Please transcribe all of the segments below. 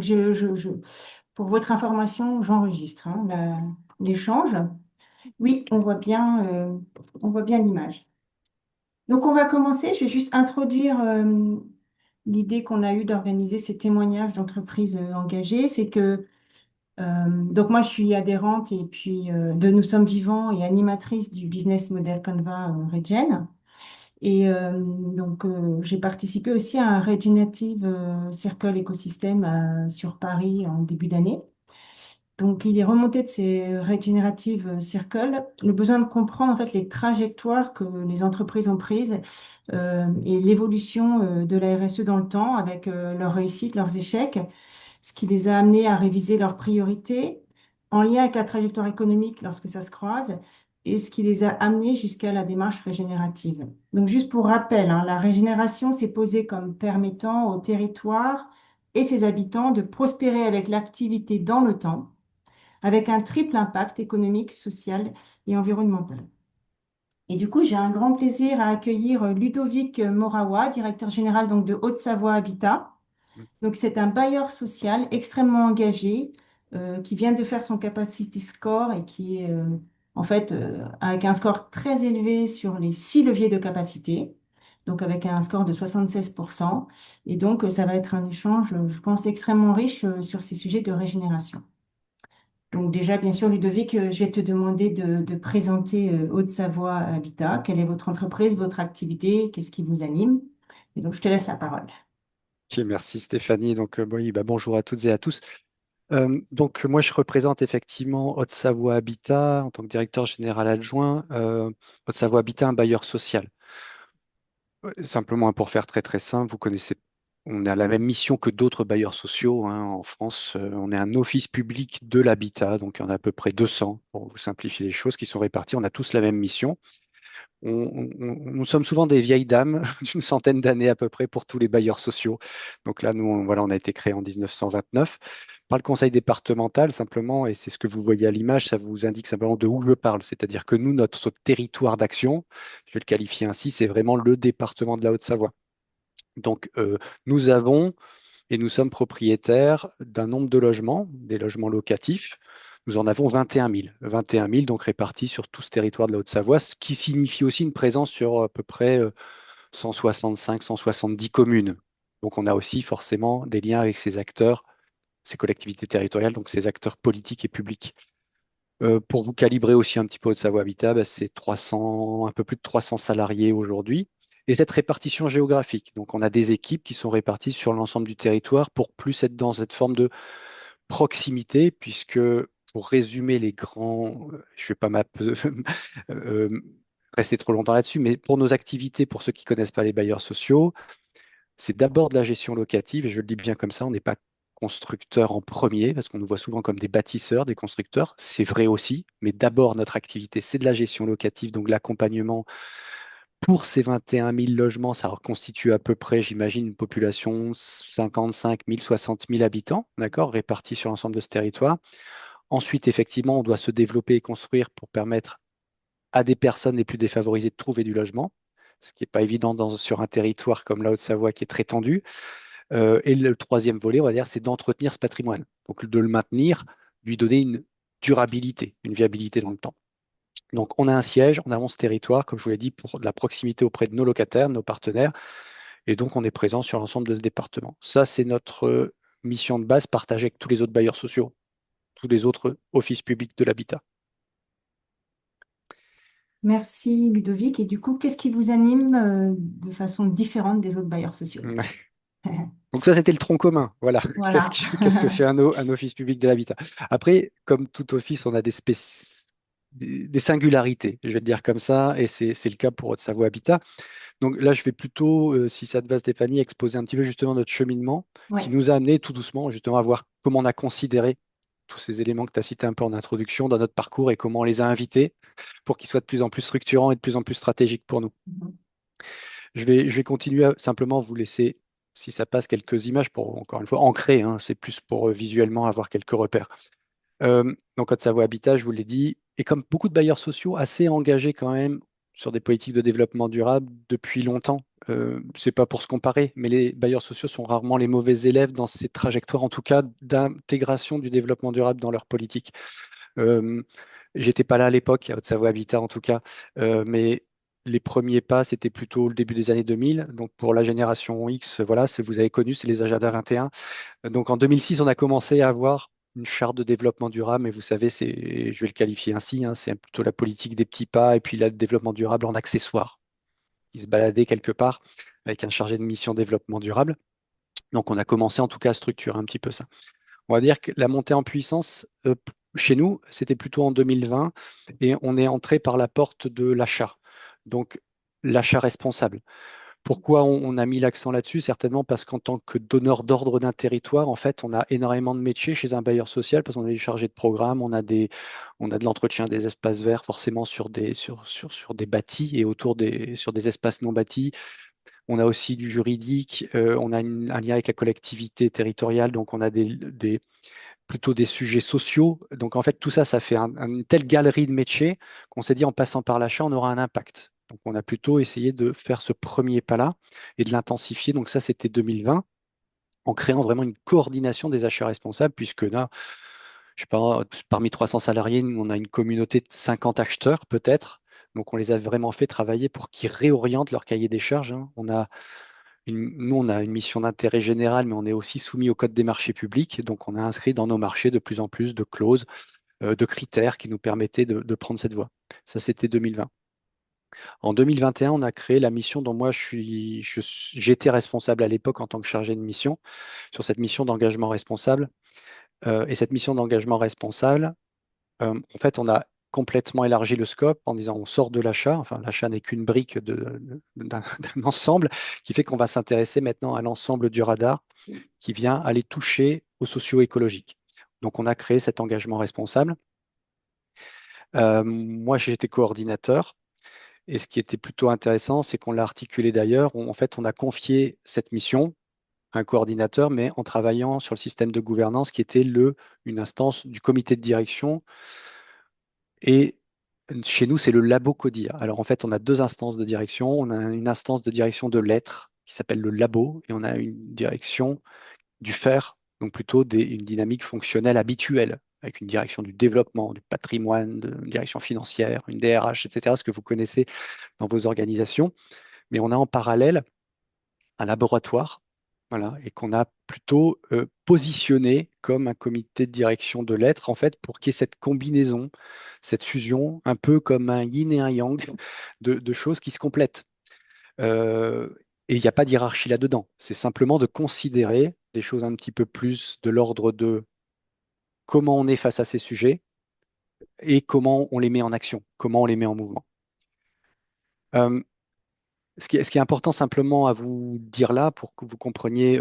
Donc, pour votre information, j'enregistre hein, l'échange. Oui, on voit bien l'image. Donc, on va commencer. Je vais juste introduire l'idée qu'on a eue d'organiser ces témoignages d'entreprises engagées. C'est que, donc moi, je suis adhérente et puis de Nous sommes vivants et animatrice du business model Canva Regen. Et j'ai participé aussi à un Regenerative Circle Ecosystem sur Paris en début d'année. Donc, il est remonté de ces Regenerative Circle le besoin de comprendre en fait les trajectoires que les entreprises ont prises et l'évolution de la RSE dans le temps avec leurs réussites, leurs échecs, ce qui les a amenés à réviser leurs priorités en lien avec la trajectoire économique lorsque ça se croise et ce qui les a amenés jusqu'à la démarche régénérative. Donc, juste pour rappel, hein, la régénération s'est posée comme permettant au territoire et ses habitants de prospérer avec l'activité dans le temps, avec un triple impact économique, social et environnemental. Et du coup, j'ai un grand plaisir à accueillir Ludovic Morawa, directeur général donc, de Haute-Savoie Habitat. Donc, c'est un bailleur social extrêmement engagé qui vient de faire son Capacity Score et qui est en fait avec un score très élevé sur les 6 leviers de capacité, donc avec un score de 76%. Et donc, ça va être un échange, je pense, extrêmement riche sur ces sujets de régénération. Donc déjà, bien sûr, Ludovic, je vais te demander de présenter Haute-Savoie Habitat. Quelle est votre entreprise, votre activité, qu'est-ce qui vous anime? Et donc, je te laisse la parole. Ok, merci Stéphanie. Donc, oui, bonjour à toutes et à tous. Moi, je représente effectivement Haute-Savoie Habitat en tant que directeur général adjoint. Haute-Savoie Habitat, un bailleur social. Simplement, hein, pour faire très très simple, vous connaissez, on a la même mission que d'autres bailleurs sociaux hein, en France. On est un office public de l'habitat, donc il y en a à peu près 200 pour vous simplifier les choses qui sont répartis. On a tous la même mission. Nous sommes souvent des vieilles dames d'une centaine d'années à peu près pour tous les bailleurs sociaux. Donc là, nous, voilà, on a été créé en 1929 par le conseil départemental simplement, et c'est ce que vous voyez à l'image, ça vous indique simplement de où je parle. C'est-à-dire que nous, notre territoire d'action, je vais le qualifier ainsi, c'est vraiment le département de la Haute-Savoie. Donc, nous avons et nous sommes propriétaires d'un nombre de logements, des logements locatifs. Nous en avons 21 000. 21 000 donc répartis sur tout ce territoire de la Haute-Savoie, ce qui signifie aussi une présence sur à peu près 165, 170 communes. Donc on a aussi forcément des liens avec ces acteurs, ces collectivités territoriales, donc ces acteurs politiques et publics. Pour vous calibrer aussi un petit peu Haute-Savoie Habitat, c'est 300, un peu plus de 300 salariés aujourd'hui. Et cette répartition géographique, donc on a des équipes qui sont réparties sur l'ensemble du territoire pour plus être dans cette forme de proximité, puisque pour résumer les grands, je ne vais pas euh, rester trop longtemps là-dessus, mais pour nos activités, pour ceux qui ne connaissent pas les bailleurs sociaux, c'est d'abord de la gestion locative, et je le dis bien comme ça, on n'est pas constructeur en premier, parce qu'on nous voit souvent comme des bâtisseurs, des constructeurs. C'est vrai aussi, mais d'abord, notre activité, c'est de la gestion locative, donc l'accompagnement pour ces 21 000 logements, ça constitue à peu près, j'imagine, une population 55 000, 60 000 habitants, d'accord, répartis sur l'ensemble de ce territoire. Ensuite, effectivement, on doit se développer et construire pour permettre à des personnes les plus défavorisées de trouver du logement, ce qui n'est pas évident sur un territoire comme la Haute-Savoie qui est très tendu. Et le troisième volet, on va dire, c'est d'entretenir ce patrimoine. Donc, de le maintenir, lui donner une durabilité, une viabilité dans le temps. Donc, on a un siège, on avance ce territoire, comme je vous l'ai dit, pour de la proximité auprès de nos locataires, nos partenaires. Et donc, on est présent sur l'ensemble de ce département. Ça, c'est notre mission de base partagée avec tous les autres bailleurs sociaux, tous les autres offices publics de l'habitat. Merci Ludovic. Et du coup, qu'est-ce qui vous anime de façon différente des autres bailleurs sociaux? Ouais. Donc ça, c'était le tronc commun. Voilà. Voilà. Qu'est-ce que fait un office public de l'habitat? Après, comme tout office, on a des singularités, je vais le dire comme ça, et c'est le cas pour Haute-Savoie Habitat. Donc là, je vais plutôt, si ça te va, Stéphanie, exposer un petit peu justement notre cheminement qui Ouais. nous a amené tout doucement justement à voir comment on a considéré tous ces éléments que tu as cités un peu en introduction dans notre parcours et comment on les a invités pour qu'ils soient de plus en plus structurants et de plus en plus stratégiques pour nous. Mhm. Je vais continuer à simplement vous laisser, si ça passe, quelques images pour, encore une fois, ancrer, hein, c'est plus pour visuellement avoir quelques repères. Donc, Haute-Savoie Habitat, je vous l'ai dit, et comme beaucoup de bailleurs sociaux, assez engagés quand même sur des politiques de développement durable depuis longtemps. c'est pas pour se comparer, mais les bailleurs sociaux sont rarement les mauvais élèves dans ces trajectoires, en tout cas d'intégration du développement durable dans leur politique. Euh, J'étais pas là à l'époque, à Haute-Savoie Habitat en tout cas, mais les premiers pas, c'était plutôt le début des années 2000. Donc pour la génération X, voilà, vous avez connu, c'est les agendas 21. Donc en 2006, on a commencé à avoir une charte de développement durable, mais vous savez, je vais le qualifier ainsi, hein, c'est plutôt la politique des petits pas et puis là, le développement durable en accessoire. Ils se baladaient quelque part avec un chargé de mission développement durable. Donc on a commencé en tout cas à structurer un petit peu ça. On va dire que la montée en puissance, chez nous, c'était plutôt en 2020 et on est entré par la porte de l'achat. Donc, l'achat responsable. Pourquoi on a mis l'accent là-dessus? Certainement parce qu'en tant que donneur d'ordre d'un territoire, en fait, on a énormément de métiers chez un bailleur social parce qu'on a des chargés de programme, on a de l'entretien des espaces verts forcément sur des bâtis et sur des espaces non bâtis. On a aussi du juridique, on a un lien avec la collectivité territoriale, donc on a plutôt des sujets sociaux. Donc en fait, tout ça, ça fait une telle galerie de métiers qu'on s'est dit en passant par l'achat, on aura un impact. Donc on a plutôt essayé de faire ce premier pas-là et de l'intensifier. Donc ça, c'était 2020, en créant vraiment une coordination des achats responsables, puisque là, je sais pas, parmi 300 salariés, nous, on a une communauté de 50 acheteurs peut-être. Donc on les a vraiment fait travailler pour qu'ils réorientent leur cahier des charges, hein. Nous, on a une mission d'intérêt général, mais on est aussi soumis au Code des marchés publics. Donc, on a inscrit dans nos marchés de plus en plus de clauses, de critères qui nous permettaient de prendre cette voie. Ça, c'était 2020. En 2021, on a créé la mission dont moi, j'étais responsable à l'époque en tant que chargé de mission, sur cette mission d'engagement responsable. Et cette mission d'engagement responsable, en fait, on a complètement élargi le scope en disant on sort de l'achat, enfin l'achat n'est qu'une brique d'un ensemble qui fait qu'on va s'intéresser maintenant à l'ensemble du radar qui vient aller toucher au socio-écologique. Donc on a créé cet engagement responsable. Moi j'étais coordinateur et ce qui était plutôt intéressant c'est qu'on l'a articulé d'ailleurs. En fait on a confié cette mission à un coordinateur mais en travaillant sur le système de gouvernance qui était une instance du comité de direction. Et chez nous, c'est le labo CODIA. Alors en fait, on a deux instances de direction. On a une instance de direction de l'être qui s'appelle le labo et on a une direction du faire, donc plutôt une dynamique fonctionnelle habituelle, avec une direction du développement, du patrimoine, une direction financière, une DRH, etc., ce que vous connaissez dans vos organisations. Mais on a en parallèle un laboratoire, voilà, et qu'on a plutôt positionné comme un comité de direction de l'être, en fait, pour qu'il y ait cette combinaison, cette fusion, un peu comme un yin et un yang de choses qui se complètent. Euh, et il n'y a pas de hiérarchie là-dedans. C'est simplement de considérer des choses un petit peu plus de l'ordre de comment on est face à ces sujets et comment on les met en action, comment on les met en mouvement. Euh, ce qui est important simplement à vous dire là, pour que vous compreniez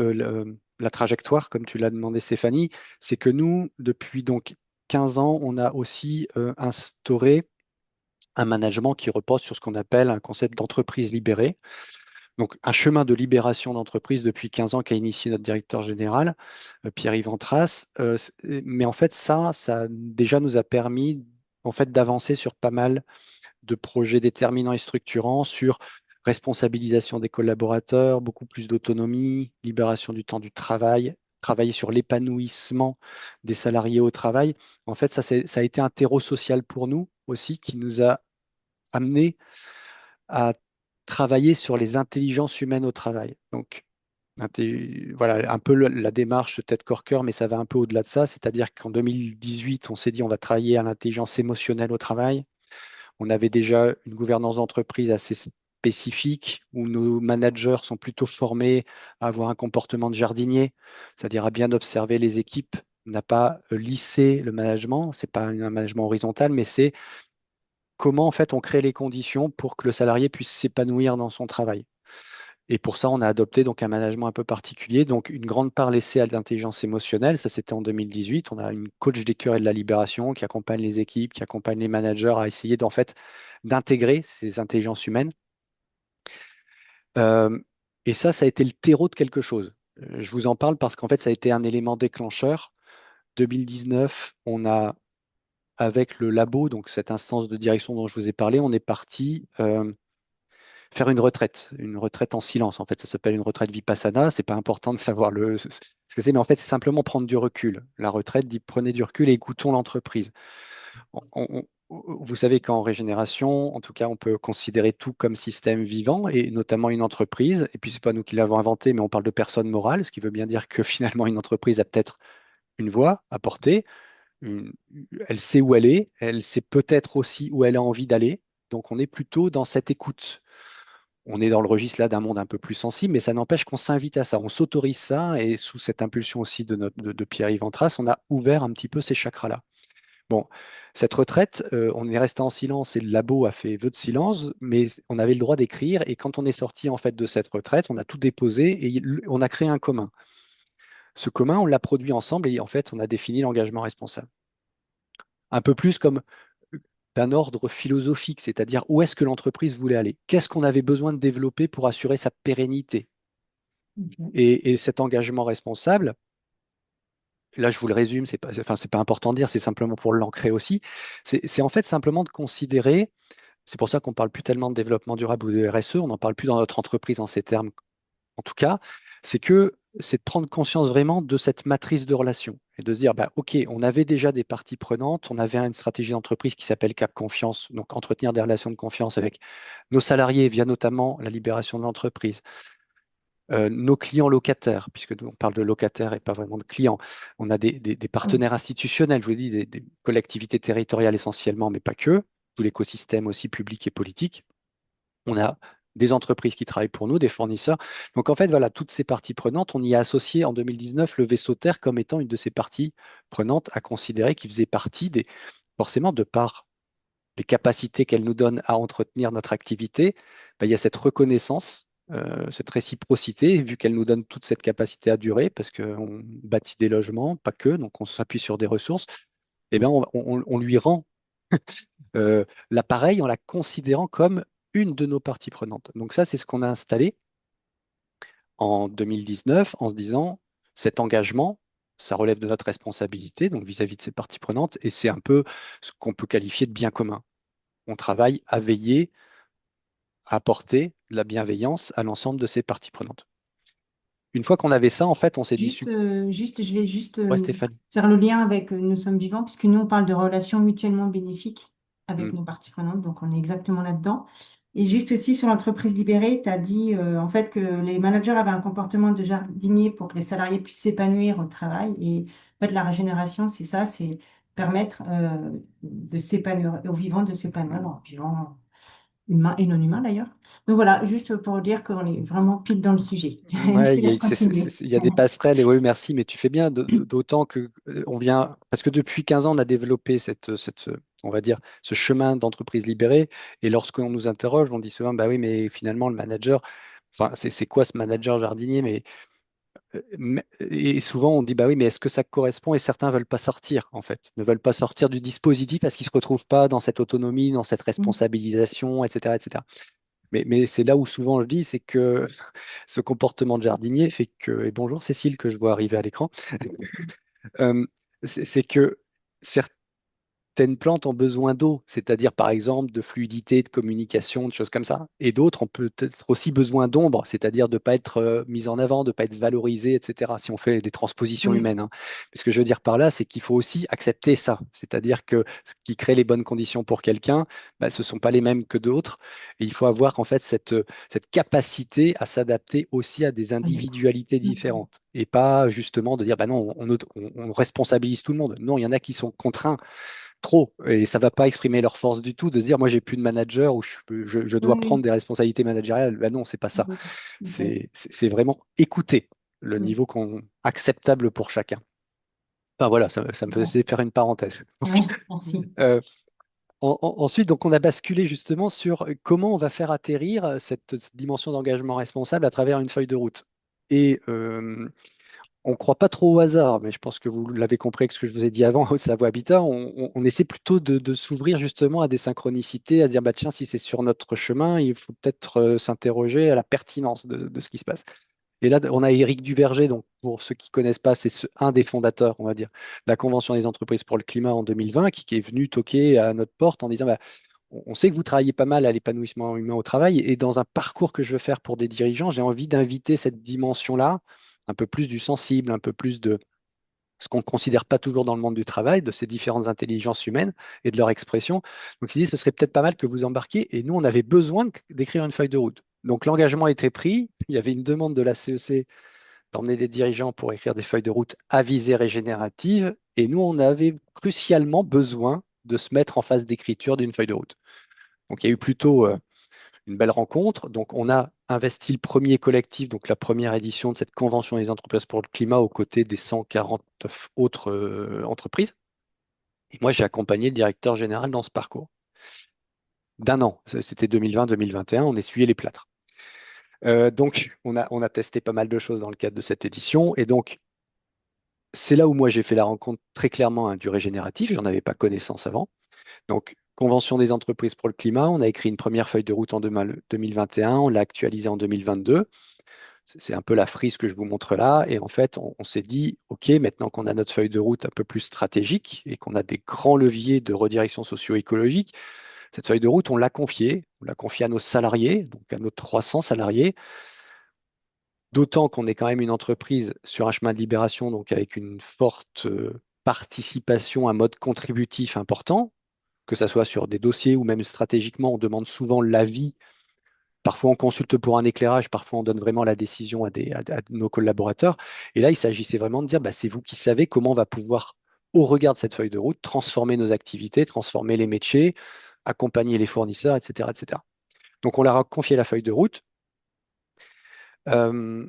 la trajectoire, comme tu l'as demandé Stéphanie, c'est que nous, depuis donc 15 ans, on a aussi instauré un management qui repose sur ce qu'on appelle un concept d'entreprise libérée. Donc un chemin de libération d'entreprise depuis 15 ans qu'a initié notre directeur général, Pierre-Yves Antras. Mais en fait, ça déjà nous a permis en fait, d'avancer sur pas mal de projets déterminants et structurants sur responsabilisation des collaborateurs, beaucoup plus d'autonomie, libération du temps du travail, travailler sur l'épanouissement des salariés au travail. En fait, ça a été un terreau social pour nous aussi qui nous a amené à travailler sur les intelligences humaines au travail. Donc, voilà, un peu la démarche tête corps cœur, mais ça va un peu au-delà de ça. C'est-à-dire qu'en 2018, on s'est dit on va travailler à l'intelligence émotionnelle au travail. On avait déjà une gouvernance d'entreprise assez spécifique où nos managers sont plutôt formés à avoir un comportement de jardinier, c'est-à-dire à bien observer les équipes. On n'a pas lissé le management, c'est pas un management horizontal, mais c'est comment en fait on crée les conditions pour que le salarié puisse s'épanouir dans son travail. Et pour ça, on a adopté donc un management un peu particulier, donc une grande part laissée à l'intelligence émotionnelle. Ça, c'était en 2018. On a une coach des cœurs et de la libération qui accompagne les équipes, qui accompagne les managers à essayer d'en fait d'intégrer ces intelligences humaines. Euh, et ça a été le terreau de quelque chose. Je vous en parle parce qu'en fait, ça a été un élément déclencheur. 2019, on a, avec le labo, donc cette instance de direction dont je vous ai parlé, on est parti faire une retraite en silence. En fait, ça s'appelle une retraite vipassana. C'est pas important de savoir ce que c'est, mais en fait, c'est simplement prendre du recul. La retraite dit prenez du recul et écoutons l'entreprise. Vous savez qu'en régénération, en tout cas, on peut considérer tout comme système vivant, et notamment une entreprise. Et puis, c'est pas nous qui l'avons inventé, mais on parle de personne morale, ce qui veut bien dire que finalement, une entreprise a peut-être une voix à porter. une- Elle sait où elle sait peut-être aussi où elle a envie d'aller. Donc, on est plutôt dans cette écoute. On est dans le registre là d'un monde un peu plus sensible, mais ça n'empêche qu'on s'invite à ça, on s'autorise ça, et sous cette impulsion aussi de Pierre-Yves Antras, on a ouvert un petit peu ces chakras-là. Bon, cette retraite, on est resté en silence et le labo a fait vœu de silence, mais on avait le droit d'écrire, et quand on est sorti en fait de cette retraite, on a tout déposé et on a créé un commun. Ce commun, on l'a produit ensemble et en fait, on a défini l'engagement responsable. Un peu plus comme d'un ordre philosophique, c'est-à-dire où est-ce que l'entreprise voulait aller, qu'est-ce qu'on avait besoin de développer pour assurer sa pérennité. Ok. Et cet engagement responsable, là je vous le résume, c'est pas, enfin, c'est pas important de dire, c'est simplement pour l'ancrer aussi, c'est en fait simplement de considérer. C'est pour ça qu'on ne parle plus tellement de développement durable ou de RSE, on n'en parle plus dans notre entreprise en ces termes, en tout cas, c'est de prendre conscience vraiment de cette matrice de relations et de se dire, bah, OK, on avait déjà des parties prenantes, on avait une stratégie d'entreprise qui s'appelle Cap Confiance, donc entretenir des relations de confiance avec nos salariés via notamment la libération de l'entreprise, nos clients locataires, puisque nous, on parle de locataires et pas vraiment de clients. On a des Oui. partenaires institutionnels, je vous dis, des collectivités territoriales essentiellement, mais pas que, tout l'écosystème aussi public et politique. On a des entreprises qui travaillent pour nous, des fournisseurs. Donc en fait, voilà, toutes ces parties prenantes, on y a associé en 2019 le vaisseau Terre comme étant une de ces parties prenantes à considérer qui faisait partie forcément de par les capacités qu'elle nous donne à entretenir notre activité, ben, il y a cette reconnaissance, cette réciprocité, vu qu'elle nous donne toute cette capacité à durer, parce qu'on bâtit des logements, pas que, donc on s'appuie sur des ressources, et bien on lui rend l'appareil en la considérant comme une de nos parties prenantes. Donc ça, c'est ce qu'on a installé en 2019 en se disant, cet engagement, ça relève de notre responsabilité, donc vis-à-vis de ces parties prenantes, et c'est un peu ce qu'on peut qualifier de bien commun. On travaille à veiller, à apporter de la bienveillance à l'ensemble de ces parties prenantes. Une fois qu'on avait ça, en fait, on s'est dit, Je vais juste ouais, Stéphane. faire le lien avec Nous sommes vivants, puisque nous, on parle de relations mutuellement bénéfiques avec Hmm. nos parties prenantes, donc on est exactement là-dedans. Et juste aussi sur l'entreprise libérée, tu as dit en fait que les managers avaient un comportement de jardinier pour que les salariés puissent s'épanouir au travail. Et en fait, la régénération, c'est ça, c'est permettre de s'épanouir, aux vivants de s'épanouir, aux vivants humains et non humains d'ailleurs. Donc voilà, juste pour dire qu'on est vraiment pile dans le sujet. Je Ouais, te laisse continuer. il y a des passerelles, et oui, merci, mais tu fais bien, d'autant que on vient, parce que depuis 15 ans, on a développé on va dire, ce chemin d'entreprise libérée, et lorsqu'on nous interroge, on dit souvent, bah oui, mais finalement, le manager, enfin, c'est quoi ce manager jardinier? Et souvent, on dit, bah oui, mais est-ce que ça correspond? Et certains veulent pas sortir, en fait, ne veulent pas sortir du dispositif parce qu'ils se retrouvent pas dans cette autonomie, dans cette Mm. responsabilisation, etc., etc. Mais c'est là où souvent je dis, c'est que ce comportement de jardinier fait que, et bonjour Cécile que je vois arriver à l'écran, euh, c'est que certaines plantes ont besoin d'eau, c'est-à-dire par exemple de fluidité, de communication, de choses comme ça. Et d'autres ont peut-être aussi besoin d'ombre, c'est-à-dire de ne pas être mises en avant, de ne pas être valorisées, etc. Si on fait des transpositions Oui, humaines, hein. Mais ce que je veux dire par là, c'est qu'il faut aussi accepter ça. C'est-à-dire que ce qui crée les bonnes conditions pour quelqu'un, bah, ce ne sont pas les mêmes que d'autres. Et il faut avoir en fait cette capacité à s'adapter aussi à des à l'autre. individualités Mm. différentes. Et pas justement de dire, bah non, on responsabilise tout le monde. Non, il y en a qui sont contraints trop, et ça va pas exprimer leur force du tout de se dire moi j'ai plus de manager ou je dois prendre Oui, des responsabilités managériales. Ben non, c'est pas ça. oui, ok. C'est vraiment écouter le Oui, niveau acceptable pour chacun. Enfin voilà, ça me bon. faisait faire une parenthèse. Ouais, merci. Euh, Ensuite, donc on a basculé justement sur comment on va faire atterrir cette dimension d'engagement responsable à travers une feuille de route. Et on ne croit pas trop au hasard, mais je pense que vous l'avez compris avec ce que je vous ai dit avant, Haute-Savoie Habitat, on essaie plutôt de s'ouvrir justement à des synchronicités, à se dire, bah, tiens, si c'est sur notre chemin, il faut peut-être s'interroger à la pertinence de ce qui se passe. Et là, on a Éric Duverger, donc pour ceux qui ne connaissent pas, c'est un des fondateurs, on va dire, de la Convention des entreprises pour le climat en 2020, qui est venu toquer à notre porte en disant, bah, on sait que vous travaillez pas mal à l'épanouissement humain au travail, et dans un parcours que je veux faire pour des dirigeants, j'ai envie d'inviter cette dimension-là, un peu plus du sensible, un peu plus de ce qu'on ne considère pas toujours dans le monde du travail, de ces différentes intelligences humaines et de leur expression. Donc, il dit, ce serait peut-être pas mal que vous embarquiez. Et nous, on avait besoin d'écrire une feuille de route. Donc, l'engagement a été pris. Il y avait une demande de la CEC d'emmener des dirigeants pour écrire des feuilles de route à visée régénérative. Et nous, on avait crucialement besoin de se mettre en phase d'écriture d'une feuille de route. Donc, il y a eu plutôt une belle rencontre. Donc, on a investi le premier collectif, donc la première édition de cette Convention des entreprises pour le climat aux côtés des 149 autres entreprises. Et moi, j'ai accompagné le directeur général dans ce parcours d'un an. C'était 2020-2021, on essuyait les plâtres. Donc, on a testé pas mal de choses dans le cadre de cette édition. Et donc, c'est là où moi, j'ai fait la rencontre très clairement du régénératif. J'en avais pas connaissance avant. Donc, Convention des entreprises pour le climat, on a écrit une première feuille de route en 2021, on l'a actualisée en 2022. C'est un peu la frise que je vous montre là. Et en fait, on s'est dit, OK, maintenant qu'on a notre feuille de route un peu plus stratégique et qu'on a des grands leviers de redirection socio-écologique, cette feuille de route, on l'a confiée. On l'a confiée à nos salariés, donc à nos 300 salariés. D'autant qu'on est quand même une entreprise sur un chemin de libération, donc avec une forte participation, un mode contributif important, que ce soit sur des dossiers ou même stratégiquement, on demande souvent l'avis. Parfois, on consulte pour un éclairage, parfois, on donne vraiment la décision à nos collaborateurs. Et là, il s'agissait vraiment de dire, bah, c'est vous qui savez comment on va pouvoir, au regard de cette feuille de route, transformer nos activités, transformer les métiers, accompagner les fournisseurs, etc., etc. Donc, on leur a confié la feuille de route. euh,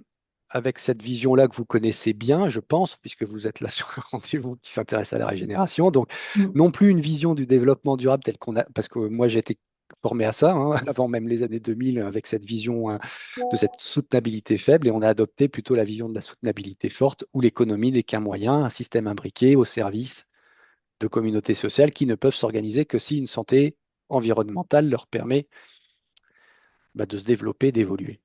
avec cette vision-là que vous connaissez bien, je pense, puisque vous êtes là sur un rendez-vous qui s'intéresse à la régénération. Donc, Mm. non plus une vision du développement durable telle qu'on a, parce que moi, j'ai été formé à ça, hein, avant même les années 2000, avec cette vision de cette soutenabilité faible, et on a adopté plutôt la vision de la soutenabilité forte, où l'économie n'est qu'un moyen, un système imbriqué au service de communautés sociales qui ne peuvent s'organiser que si une santé environnementale leur permet de se développer, d'évoluer.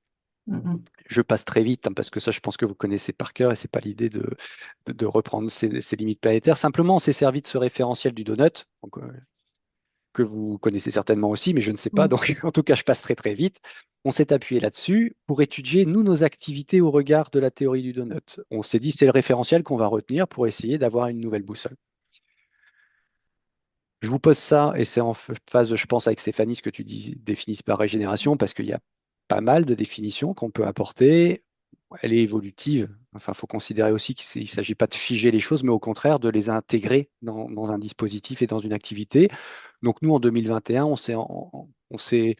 Mm, mm. Je passe très vite, hein, parce que ça, je pense que vous connaissez par cœur et c'est pas l'idée de reprendre ces limites planétaires. Simplement, on s'est servi de ce référentiel du donut, donc, que vous connaissez certainement aussi, mais je ne sais pas. Oui. Donc, en tout cas, je passe très très vite. On s'est appuyé là-dessus pour étudier, nous, nos activités au regard de la théorie du donut. On s'est dit, c'est le référentiel qu'on va retenir pour essayer d'avoir une nouvelle boussole. Je vous pose ça, et c'est en phase, je pense, avec Stéphanie, ce que tu dis, définisses par régénération, parce qu'il y a pas mal de définitions qu'on peut apporter. Elle est évolutive. Enfin, il faut considérer aussi qu'il ne s'agit pas de figer les choses, mais au contraire de les intégrer dans un dispositif et dans une activité. Donc nous, en 2021, on s'est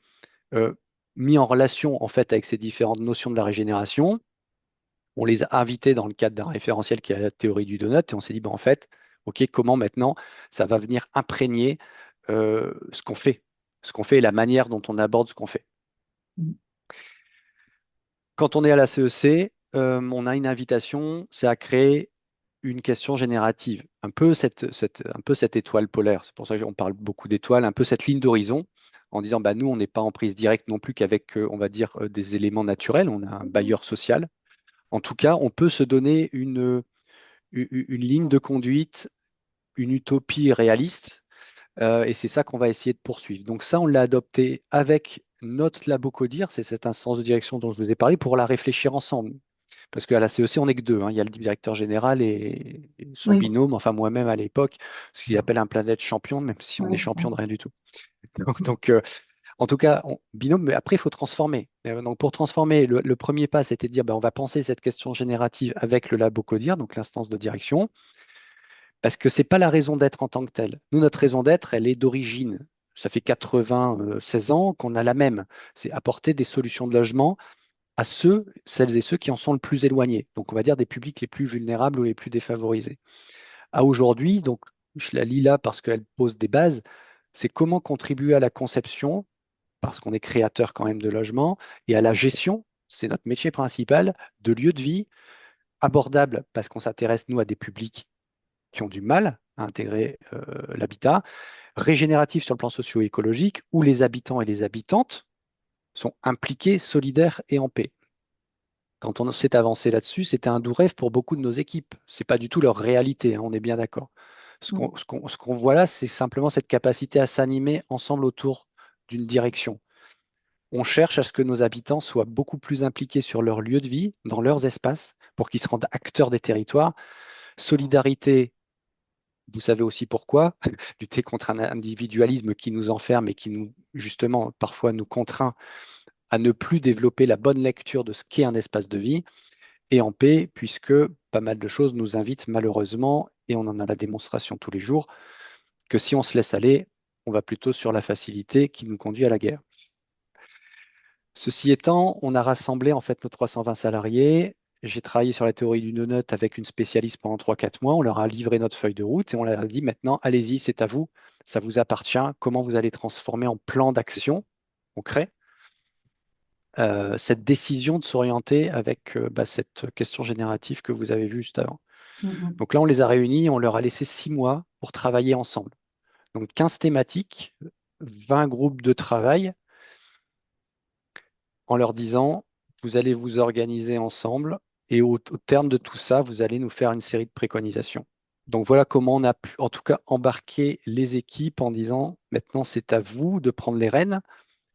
euh, mis en relation en fait avec ces différentes notions de la régénération. On les a invités dans le cadre d'un référentiel qui est la théorie du donut, et on s'est dit, ben, en fait, OK, comment maintenant ça va venir imprégner ce qu'on fait et la manière dont on aborde ce qu'on fait. Mm. Quand on est à la CEC, on a une invitation, c'est à créer une question générative, un peu cette étoile polaire. C'est pour ça qu'on parle beaucoup d'étoiles, un peu cette ligne d'horizon, en disant, bah, nous, on n'est pas en prise directe non plus qu'avec, on va dire, des éléments naturels. On a un bailleur social. En tout cas, on peut se donner une ligne de conduite, une utopie réaliste, et c'est ça qu'on va essayer de poursuivre. Donc ça, on l'a adopté avec notre labo Codir, c'est cette instance de direction dont je vous ai parlé, pour la réfléchir ensemble. Parce qu'à la CEC, on n'est que deux, hein. Il y a le directeur général et son Oui, binôme, enfin moi-même à l'époque, ce qu'il appelle un planète champion, même si on oui, est c'est ça. champion de rien du tout. Donc, en tout cas, binôme, mais après, il faut transformer. Donc, pour transformer, le premier pas, c'était de dire, ben, on va penser cette question générative avec le labo Codir, donc l'instance de direction, parce que c'est pas la raison d'être en tant que telle. Nous, notre raison d'être, elle est d'origine. Ça fait 96 ans qu'on a la même. C'est apporter des solutions de logement à celles et ceux qui en sont le plus éloignés. Donc, on va dire des publics les plus vulnérables ou les plus défavorisés. À aujourd'hui, donc, je la lis là parce qu'elle pose des bases, c'est comment contribuer à la conception, parce qu'on est créateur quand même de logements, et à la gestion, c'est notre métier principal, de lieux de vie abordables, parce qu'on s'intéresse, nous, à des publics qui ont du mal à intégrer l'habitat, régénératif sur le plan socio-écologique, où les habitants et les habitantes sont impliqués, solidaires et en paix. Quand on s'est avancé là-dessus, c'était un doux rêve pour beaucoup de nos équipes. Ce n'est pas du tout leur réalité, hein, on est bien d'accord. Ce Mm. qu'on voit là, c'est simplement cette capacité à s'animer ensemble autour d'une direction. On cherche à ce que nos habitants soient beaucoup plus impliqués sur leur lieu de vie, dans leurs espaces, pour qu'ils se rendent acteurs des territoires. Solidarité, vous savez aussi pourquoi, lutter contre un individualisme qui nous enferme et qui nous, justement, parfois nous contraint à ne plus développer la bonne lecture de ce qu'est un espace de vie, et en paix, puisque pas mal de choses nous invitent malheureusement, et on en a la démonstration tous les jours, que si on se laisse aller, on va plutôt sur la facilité qui nous conduit à la guerre. Ceci étant, on a rassemblé en fait nos 320 salariés. J'ai travaillé sur la théorie du no-nut avec une spécialiste pendant 3 4 mois. On leur a livré notre feuille de route et on leur a dit maintenant, allez-y, c'est à vous, ça vous appartient. Comment vous allez transformer en plan d'action concret cette décision de s'orienter avec cette question générative que vous avez vue juste avant. Mhm. Donc là, on les a réunis, on leur a laissé 6 mois pour travailler ensemble. Donc 15 thématiques, 20 groupes de travail, en leur disant, vous allez vous organiser ensemble et au terme de tout ça, vous allez nous faire une série de préconisations. Donc voilà comment on a pu, en tout cas, embarquer les équipes en disant, maintenant c'est à vous de prendre les rênes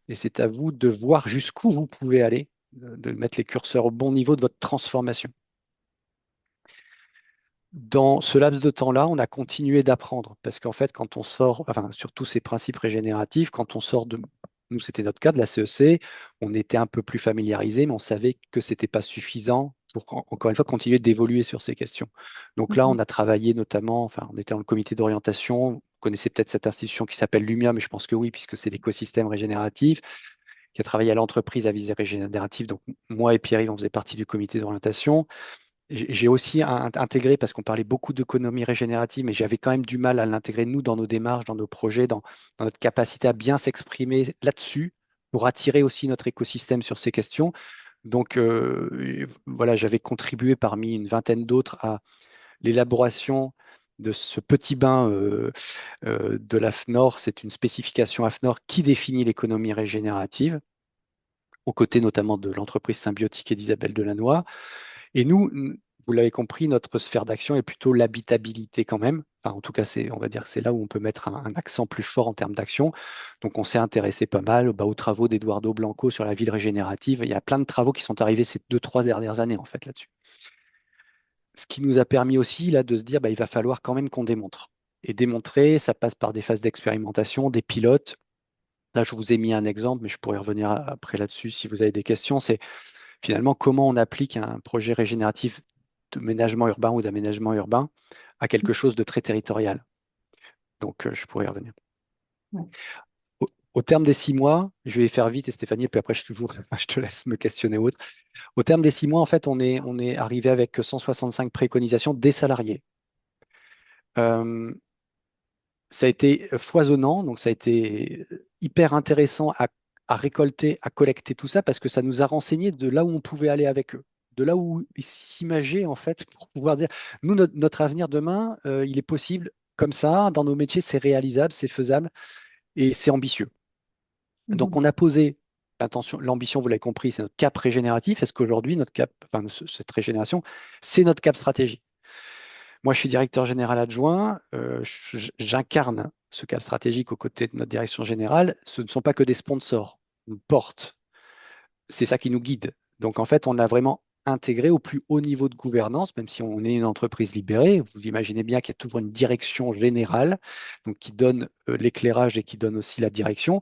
et c'est à vous de voir jusqu'où vous pouvez aller, de mettre les curseurs au bon niveau de votre transformation. Dans ce laps de temps-là, on a continué d'apprendre parce qu'en fait, quand on sort, enfin, sur tous ces principes régénératifs, quand on sort de, nous, c'était notre cas de la CEC, on était un peu plus familiarisé, mais on savait que ce n'était pas suffisant pour, encore une fois, continuer d'évoluer sur ces questions. Donc là, on Mhm. a travaillé notamment, enfin, on était dans le comité d'orientation, vous connaissez peut-être cette institution qui s'appelle Lumia, mais je pense que oui, puisque c'est l'écosystème régénératif, qui a travaillé à l'entreprise à visée régénérative. Donc moi et Pierre-Yves, on faisait partie du comité d'orientation. J'ai aussi intégré, parce qu'on parlait beaucoup d'économie régénérative, mais j'avais quand même du mal à l'intégrer, nous, dans nos démarches, dans nos projets, dans notre capacité à bien s'exprimer là-dessus, pour attirer aussi notre écosystème sur ces questions. Donc, voilà, j'avais contribué parmi une vingtaine d'autres à l'élaboration de ce petit bain de l'AFNOR. C'est une spécification AFNOR qui définit l'économie régénérative, aux côtés notamment de l'entreprise symbiotique et d'Isabelle Delannoy. Et nous, vous l'avez compris, notre sphère d'action est plutôt l'habitabilité quand même. Enfin, en tout cas, on va dire, c'est là où on peut mettre un accent plus fort en termes d'action. Donc, on s'est intéressé pas mal aux travaux d'Eduardo Blanco sur la ville régénérative. Il y a plein de travaux qui sont arrivés ces 2 3 dernières années, en fait, là-dessus. Ce qui nous a permis aussi, là, de se dire, il va falloir quand même qu'on démontre. Et démontrer, ça passe par des phases d'expérimentation, des pilotes. Là, je vous ai mis un exemple, mais je pourrais revenir après là-dessus si vous avez des questions. C'est finalement comment on applique un projet régénératif de ménagement urbain ou d'aménagement urbain à quelque chose de très territorial. Donc, je pourrais y revenir. Ouais. Au terme des 6 mois, je vais faire vite, et Stéphanie, puis après, je te laisse me questionner autre. Au terme des 6 mois, en fait, on est arrivé avec 165 préconisations des salariés. Euh, Ça a été foisonnant, donc ça a été hyper intéressant à récolter, à collecter tout ça, parce que ça nous a renseigné de là où on pouvait aller avec eux, de là où ils s'imageaient, en fait, pour pouvoir dire, nous, notre avenir demain, il est possible comme ça, dans nos métiers, c'est réalisable, c'est faisable et c'est ambitieux. Donc, Mhm. on a posé l'ambition, vous l'avez compris, c'est notre cap régénératif. Est-ce qu'aujourd'hui, notre cap, enfin, cette régénération, c'est notre cap stratégique? Moi, je suis directeur général adjoint. J'incarne ce cap stratégique aux côtés de notre direction générale. Ce ne sont pas que des sponsors. On porte. C'est ça qui nous guide. Donc, en fait, on a vraiment intégré au plus haut niveau de gouvernance, même si on est une entreprise libérée. Vous imaginez bien qu'il y a toujours une direction générale, donc qui donne l'éclairage et qui donne aussi la direction.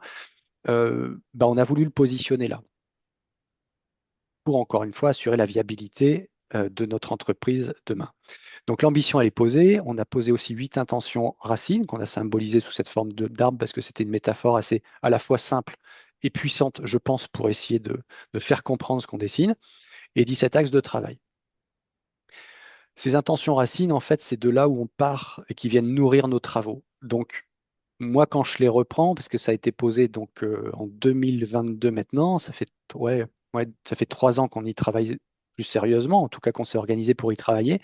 On a voulu le positionner là pour, encore une fois, assurer la viabilité de notre entreprise demain. Donc l'ambition, elle est posée. On a posé aussi 8 intentions racines qu'on a symbolisées sous cette forme d'arbre parce que c'était une métaphore assez à la fois simple et puissante, je pense, pour essayer de faire comprendre ce qu'on dessine, et 17 axes de travail. Ces intentions racines, en fait, c'est de là où on part et qui viennent nourrir nos travaux. Donc, moi, quand je les reprends, parce que ça a été posé donc en 2022 maintenant, ça fait 3 ans qu'on y travaille plus sérieusement, en tout cas qu'on s'est organisé pour y travailler.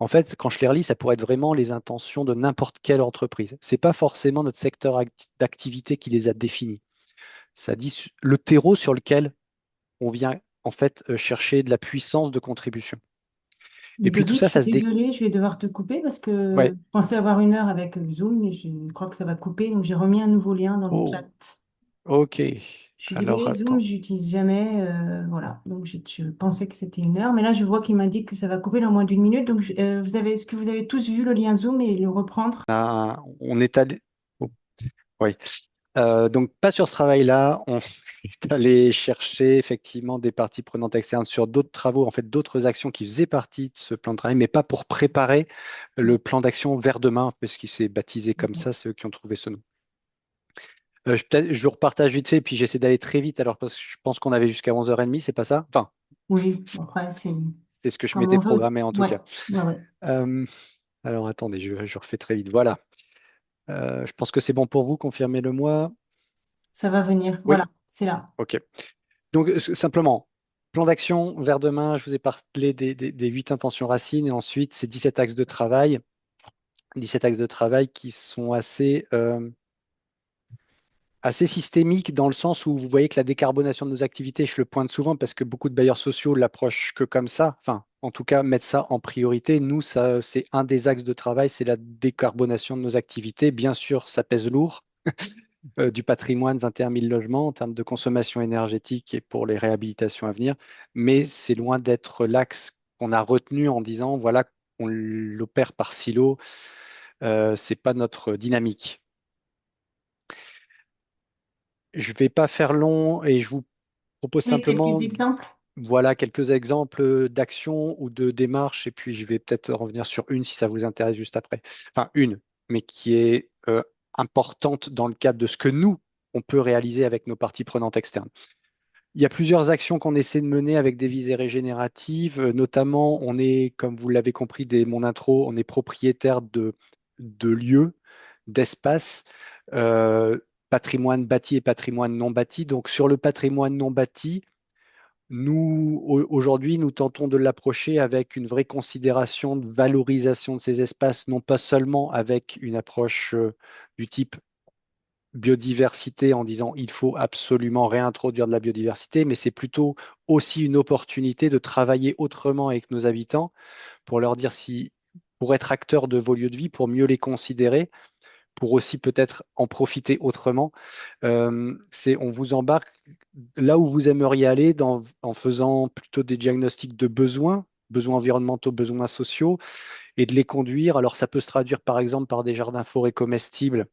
En fait, quand je les relis, ça pourrait être vraiment les intentions de n'importe quelle entreprise. C'est pas forcément notre secteur d'activité qui les a définis. Ça dit le terreau sur lequel on vient en fait chercher de la puissance de contribution. Et puis tout Ludovic, ça, je suis ça se dé... désolée, je vais devoir te couper parce que Ouais. je pensais avoir 1 heure avec Zoom, mais je crois que ça va couper, donc j'ai remis un nouveau lien dans le Oh, chat. Ok. Je suis Alors, désolée, Zoom, attends. j'utilise jamais. Voilà. Donc, je pensais que c'était 1 heure. Mais là, je vois qu'il m'indique que ça va couper dans moins d'une minute. Donc, est-ce que vous avez tous vu le lien Zoom et le reprendre? On est allé. Oh, oui. Donc, pas sur ce travail-là. On est allé chercher effectivement des parties prenantes externes sur d'autres travaux, en fait, d'autres actions qui faisaient partie de ce plan de travail, mais pas pour préparer le plan d'action vers demain, puisqu'il s'est baptisé comme ça, ceux qui ont trouvé ce nom. Je vous repartage vite fait, puis j'essaie d'aller très vite, alors parce que je pense qu'on avait jusqu'à 11h30, c'est pas ça? Enfin, Oui, bon, après, c'est c'est ce que je comme m'étais on veut. programmé en tout Ouais, cas. ouais, ouais. Euh, alors attendez, je refais très vite. Voilà. Je pense que c'est bon pour vous, confirmez-le moi. Ça va venir. Oui, Voilà, c'est là. ok. Donc simplement, plan d'action vers demain, je vous ai parlé des 8 intentions racines, et ensuite ces 17 axes de travail. 17 axes de travail qui sont assez systémique dans le sens où vous voyez que la décarbonation de nos activités, je le pointe souvent parce que beaucoup de bailleurs sociaux l'approchent que comme ça, enfin, en tout cas, mettre ça en priorité. Nous, ça, c'est un des axes de travail, c'est la décarbonation de nos activités. Bien sûr, ça pèse lourd. Du patrimoine, 21 000 logements en termes de consommation énergétique et pour les réhabilitations à venir, mais c'est loin d'être l'axe qu'on a retenu en disant, voilà, on l'opère par silo, c'est pas notre dynamique. Je vais pas faire long et je vous propose Oui, quelques simplement, exemples. voilà, quelques exemples d'actions ou de démarches, et puis je vais peut-être revenir sur une si ça vous intéresse juste après. Enfin, une, mais qui est importante dans le cadre de ce que nous, on peut réaliser avec nos parties prenantes externes. Il y a plusieurs actions qu'on essaie de mener avec des visées régénératives, notamment on est, comme vous l'avez compris dès mon intro, on est propriétaire de lieux, d'espaces, euh, patrimoine bâti et patrimoine non bâti. Donc sur le patrimoine non bâti, nous, aujourd'hui, nous tentons de l'approcher avec une vraie considération de valorisation de ces espaces, non pas seulement avec une approche du type biodiversité en disant il faut absolument réintroduire de la biodiversité, mais c'est plutôt aussi une opportunité de travailler autrement avec nos habitants pour leur dire si, pour être acteur de vos lieux de vie, pour mieux les considérer, pour aussi peut-être en profiter autrement. On vous embarque là où vous aimeriez aller en faisant plutôt des diagnostics de besoins, besoins environnementaux, besoins sociaux, et de les conduire. Alors ça peut se traduire par exemple par des jardins forêts comestibles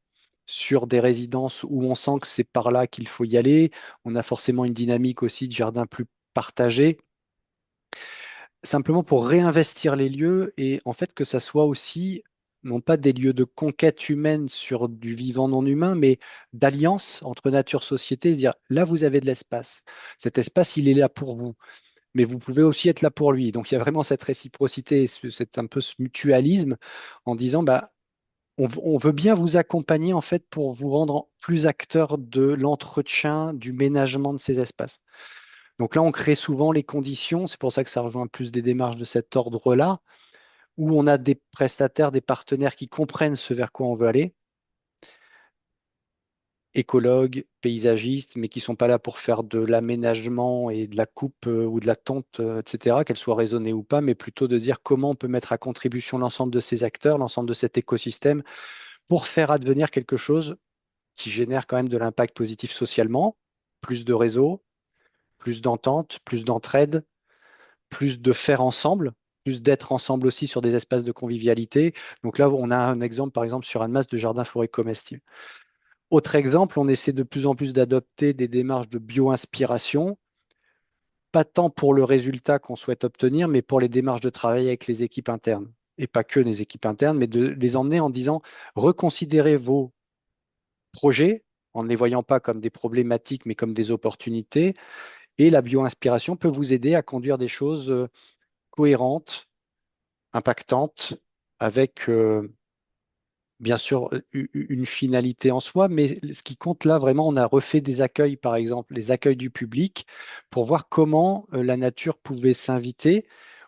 sur des résidences où on sent que c'est par là qu'il faut y aller. On a forcément une dynamique aussi de jardins plus partagés, simplement pour réinvestir les lieux et en fait que ça soit aussi non pas des lieux de conquête humaine sur du vivant non humain, mais d'alliance entre nature-société, se dire là vous avez de l'espace. Cet espace, il est là pour vous, mais vous pouvez aussi être là pour lui. Donc il y a vraiment cette réciprocité, c'est un peu ce mutualisme en disant bah on veut bien vous accompagner en fait pour vous rendre plus acteur de l'entretien, du ménagement de ces espaces. Donc là, on crée souvent les conditions, c'est pour ça que ça rejoint plus des démarches de cet ordre-là, où on a des prestataires, des partenaires qui comprennent ce vers quoi on veut aller, écologues, paysagistes, mais qui ne sont pas là pour faire de l'aménagement et de la coupe ou de la tonte, etc., qu'elle soit raisonnée ou pas, mais plutôt de dire comment on peut mettre à contribution l'ensemble de ces acteurs, l'ensemble de cet écosystème, pour faire advenir quelque chose qui génère quand même de l'impact positif socialement, plus de réseaux, plus d'entente, plus d'entraide, plus de faire ensemble, plus d'être ensemble aussi sur des espaces de convivialité. Donc là, on a un exemple, par exemple, sur Annemasse de jardin forêt comestible. Autre exemple, on essaie de plus en plus d'adopter des démarches de bio-inspiration, pas tant pour le résultat qu'on souhaite obtenir, mais pour les démarches de travail avec les équipes internes. Et pas que les équipes internes, mais de les emmener en disant, reconsidérez vos projets en ne les voyant pas comme des problématiques, mais comme des opportunités. Et la bio-inspiration peut vous aider à conduire des choses cohérentes, impactantes, avec bien sûr une finalité en soi, mais ce qui compte là, vraiment, on a refait des accueils, par exemple, les accueils du public, pour voir comment la nature pouvait s'inviter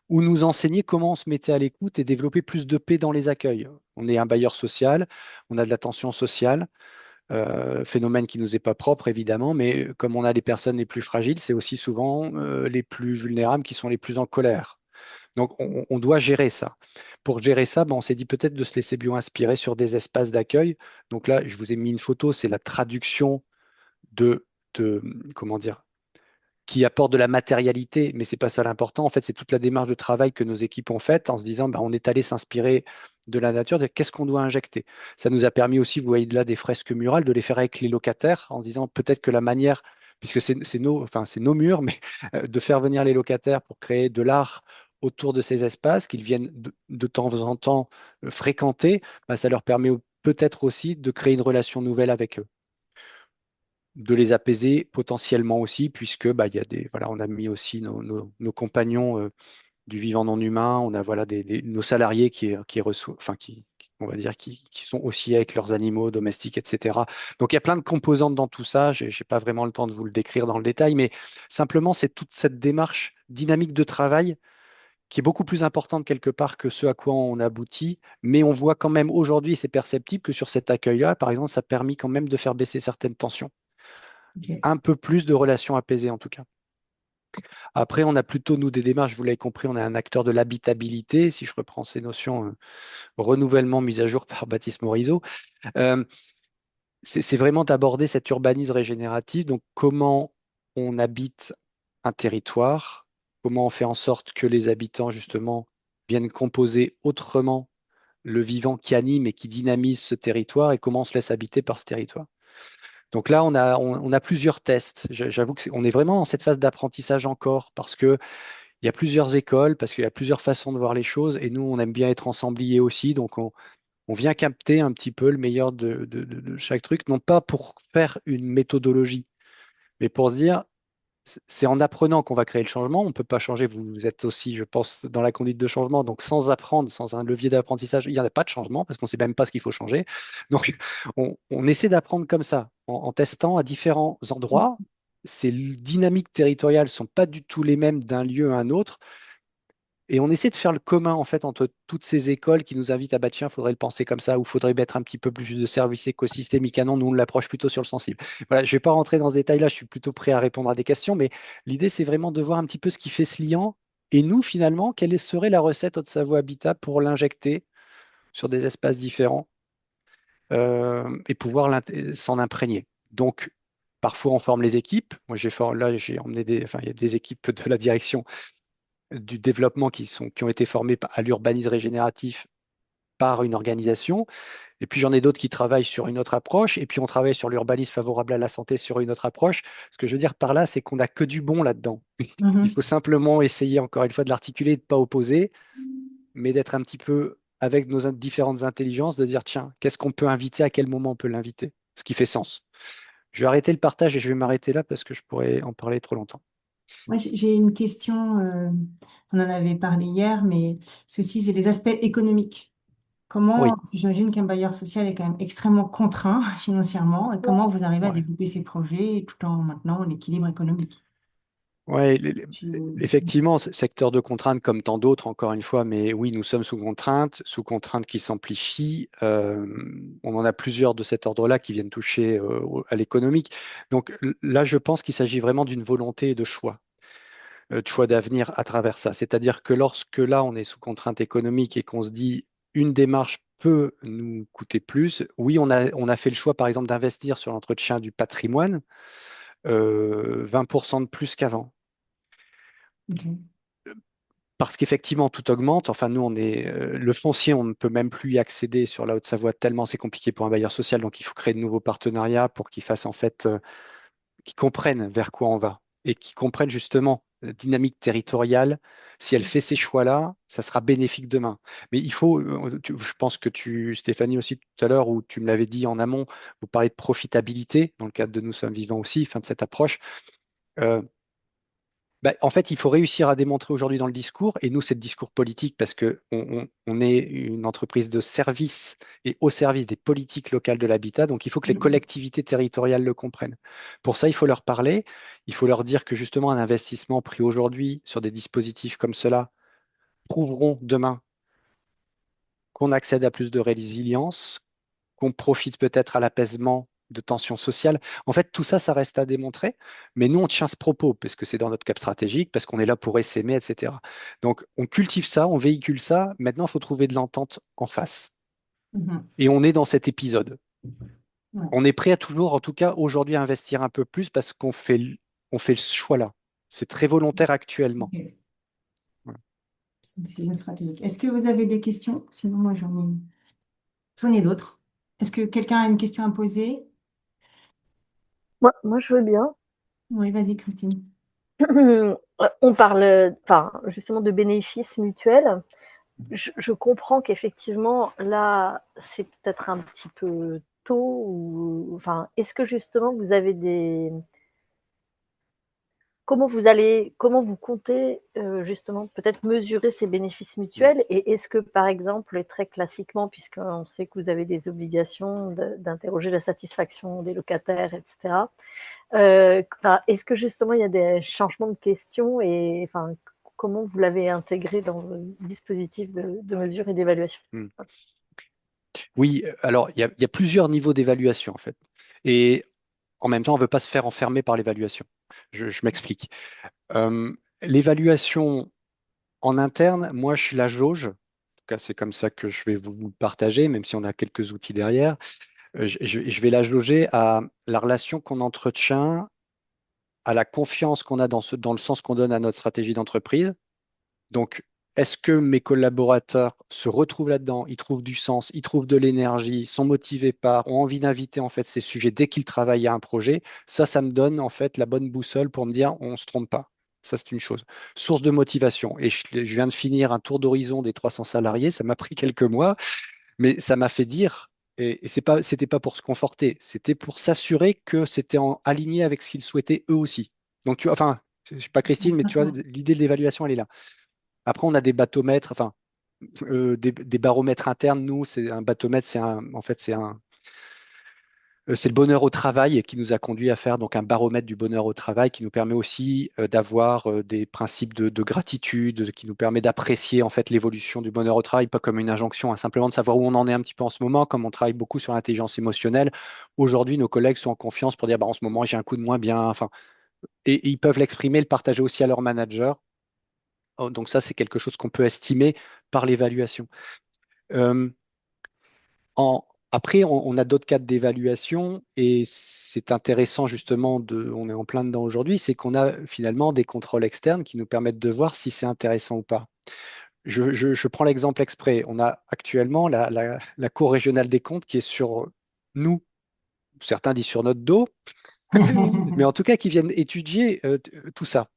ou nous enseigner comment on se mettait à l'écoute et développer plus de paix dans les accueils. On est un bailleur social, on a de l'attention sociale, phénomène qui nous est pas propre évidemment, mais comme on a les personnes les plus fragiles, c'est aussi souvent les plus vulnérables qui sont les plus en colère. Donc on doit gérer ça. Pour gérer ça, ben, on s'est dit peut-être de se laisser bio-inspirer sur des espaces d'accueil. Donc là, je vous ai mis une photo, c'est la traduction de, comment dire, qui apporte de la matérialité, mais c'est pas ça l'important. En fait, c'est toute la démarche de travail que nos équipes ont faite en se disant, bah, on est allé s'inspirer de la nature, de qu'est-ce qu'on doit injecter. Ça nous a permis aussi, vous voyez là des fresques murales, de les faire avec les locataires en se disant peut-être que la manière, puisque c'est nos murs, mais de faire venir les locataires pour créer de l'art autour de ces espaces, qu'ils viennent de temps en temps fréquenter, bah, ça leur permet peut-être aussi de créer une relation nouvelle avec eux, de les apaiser potentiellement aussi, puisque bah, il y a voilà, on a mis aussi nos compagnons du vivant non humain, on a voilà, nos salariés qui reçoivent, enfin, on va dire, qui sont aussi avec leurs animaux domestiques, etc. Donc il y a plein de composantes dans tout ça, je n'ai pas vraiment le temps de vous le décrire dans le détail, mais simplement c'est toute cette démarche dynamique de travail qui est beaucoup plus importante quelque part que ce à quoi on aboutit, mais on voit quand même aujourd'hui, c'est perceptible que sur cet accueil-là, par exemple, ça a permis quand même de faire baisser certaines tensions, Ok. un peu plus de relations apaisées en tout cas. Après, on a plutôt, nous, des démarches, vous l'avez compris, on est un acteur de l'habitabilité, si je reprends ces notions, renouvellement, mise à jour par Baptiste Morisot. Euh, c'est vraiment d'aborder cet urbanisme régénératif, donc comment on habite un territoire, comment on fait en sorte que les habitants, justement, viennent composer autrement le vivant qui anime et qui dynamise ce territoire et comment on se laisse habiter par ce territoire. Donc là, on a plusieurs tests. J'avoue que on est vraiment dans cette phase d'apprentissage encore parce que il y a plusieurs écoles, parce qu'il y a plusieurs façons de voir les choses, et nous, on aime bien être ensembliers aussi, donc on vient capter un petit peu le meilleur de chaque truc, non pas pour faire une méthodologie, mais pour se dire, c'est en apprenant qu'on va créer le changement. On ne peut pas changer. Vous êtes aussi, je pense, dans la conduite de changement. Donc, sans apprendre, sans un levier d'apprentissage, il n'y a pas de changement parce qu'on ne sait même pas ce qu'il faut changer. Donc, on essaie d'apprendre comme ça, en testant à différents endroits. Ces dynamiques territoriales ne sont pas du tout les mêmes d'un lieu à un autre. Et on essaie de faire le commun en fait entre toutes ces écoles qui nous invitent à bah tiens, il faudrait le penser comme ça, ou il faudrait mettre un petit peu plus de services écosystémiques. Ah non, nous on l'approche plutôt sur le sensible. Voilà, je ne vais pas rentrer dans ce détail-là, je suis plutôt prêt à répondre à des questions, mais l'idée c'est vraiment de voir un petit peu ce qui fait ce liant. Et nous, finalement, quelle serait la recette Haute-Savoie Habitat pour l'injecter sur des espaces différents et pouvoir s'en imprégner. Donc, parfois on forme les équipes. Moi, là, j'ai emmené enfin, il y a des équipes de la direction du développement qui ont été formés à l'urbanisme régénératif par une organisation. Et puis j'en ai d'autres qui travaillent sur une autre approche. Et puis on travaille sur l'urbanisme favorable à la santé sur une autre approche. Ce que je veux dire par là, c'est qu'on n'a que du bon là-dedans. Il Mhm. faut simplement essayer, encore une fois, de l'articuler, de ne pas opposer, mais d'être un petit peu avec nos différentes intelligences, de dire, tiens, qu'est-ce qu'on peut inviter, à quel moment on peut l'inviter, ce qui fait sens. Je vais arrêter le partage et je vais m'arrêter là parce que je pourrais en parler trop longtemps. Moi, j'ai une question, on en avait parlé hier, mais ceci, c'est les aspects économiques. Comment, Oui, parce que j'imagine qu'un bailleur social est quand même extrêmement contraint financièrement, et comment vous arrivez à ouais. développer ces projets tout en maintenant l'équilibre économique? Ouais, Je- effectivement, secteur de contrainte comme tant d'autres, encore une fois, mais oui, nous sommes sous contrainte qui s'amplifie. On en a plusieurs de cet ordre-là qui viennent toucher à l'économique. Donc là, je pense qu'il s'agit vraiment d'une volonté de choix d'avenir à travers ça. C'est-à-dire que lorsque là, on est sous contrainte économique et qu'on se dit une démarche peut nous coûter plus, oui, on a fait le choix, par exemple, d'investir sur l'entretien du patrimoine 20% de plus qu'avant. ok. Parce qu'effectivement, tout augmente. Enfin, nous, le foncier, on ne peut même plus y accéder sur la Haute-Savoie tellement c'est compliqué pour un bailleur social. Donc, il faut créer de nouveaux partenariats pour qu'ils fassent en fait, qu'ils comprennent vers quoi on va et qu'ils comprennent justement la dynamique territoriale. Si elle fait ces choix-là, ça sera bénéfique demain. Mais il faut, je pense que Stéphanie aussi tout à l'heure, où tu me l'avais dit en amont, vous parlez de profitabilité dans le cadre de Nous sommes vivants aussi, fin de cette approche. Euh, bah, en fait, il faut réussir à démontrer aujourd'hui dans le discours, et nous, c'est le discours politique parce que on est une entreprise de service et au service des politiques locales de l'habitat, donc il faut que les Mhm. collectivités territoriales le comprennent. Pour ça, il faut leur parler, il faut leur dire que justement un investissement pris aujourd'hui sur des dispositifs comme cela prouveront demain qu'on accède à plus de résilience, qu'on profite peut-être à l'apaisement de tensions sociales. En fait, tout ça, ça reste à démontrer, mais nous, on tient ce propos, parce que c'est dans notre cap stratégique, parce qu'on est là pour essaimer, etc. Donc, on cultive ça, on véhicule ça. Maintenant, il faut trouver de l'entente en face. Mhm. Et on est dans cet épisode. Ouais. On est prêt à toujours, en tout cas aujourd'hui, à investir un peu plus parce on fait ce choix-là. C'est très volontaire actuellement. Ok. Voilà. C'est une décision stratégique. Est-ce que vous avez des questions? Sinon, moi, j'en ai d'autres. Est-ce que quelqu'un a une question à poser? Moi, je veux bien. Oui, vas-y, Christine. On parle, enfin, justement de bénéfices mutuels. Je comprends qu'effectivement, là, c'est peut-être un petit peu tôt. Ou, enfin, est-ce que justement vous avez des, comment vous comptez justement peut-être mesurer ces bénéfices Mm. mutuels, et est-ce que par exemple, très classiquement, puisqu'on sait que vous avez des obligations d'interroger la satisfaction des locataires, etc., enfin, est-ce que justement il y a des changements de questions, et enfin, comment vous l'avez intégré dans le dispositif de mesure et d'évaluation? Mm. Oui, alors il y a plusieurs niveaux d'évaluation en fait. Et en même temps, on ne veut pas se faire enfermer par l'évaluation. Je m'explique. L'évaluation en interne, moi, je suis la jauge. En tout cas, c'est comme ça que je vais vous le partager, même si on a quelques outils derrière. Je vais la jauger à la relation qu'on entretient, à la confiance qu'on a dans le sens qu'on donne à notre stratégie d'entreprise. Donc, est-ce que mes collaborateurs se retrouvent là-dedans, ils trouvent du sens, ils trouvent de l'énergie, sont motivés par, ont envie d'inviter en fait ces sujets dès qu'ils travaillent à un projet? Ça me donne en fait la bonne boussole pour me dire on ne se trompe pas. Ça, c'est une chose. Source de motivation. Et je viens de finir un tour d'horizon des 300 salariés. Ça m'a pris quelques mois, mais ça m'a fait dire, et c'était pas pour se conforter, c'était pour s'assurer que c'était aligné avec ce qu'ils souhaitaient eux aussi. Donc, tu vois, enfin, je ne suis pas Christine, mais tu vois, l'idée de l'évaluation, elle est là. Après, on a des batomètres, enfin, des baromètres internes. Nous, c'est un batomètre, en fait, c'est le bonheur au travail et qui nous a conduit à faire donc un baromètre du bonheur au travail qui nous permet aussi d'avoir des principes de gratitude, qui nous permet d'apprécier en fait l'évolution du bonheur au travail, pas comme une injonction, hein, simplement de savoir où on en est un petit peu en ce moment. Comme on travaille beaucoup sur l'intelligence émotionnelle, aujourd'hui, nos collègues sont en confiance pour dire bah, en ce moment, j'ai un coup de moins bien. Enfin, et ils peuvent l'exprimer, le partager aussi à leur manager. Oh, donc ça, c'est quelque chose qu'on peut estimer par l'évaluation. Euh, Après, on a d'autres cadres d'évaluation et c'est intéressant justement on est en plein dedans aujourd'hui, c'est qu'on a finalement des contrôles externes qui nous permettent de voir si c'est intéressant ou pas. Je prends l'exemple exprès. On a actuellement la Cour régionale des comptes qui est sur nous, certains disent sur notre dos, mais en tout cas qui viennent étudier tout ça.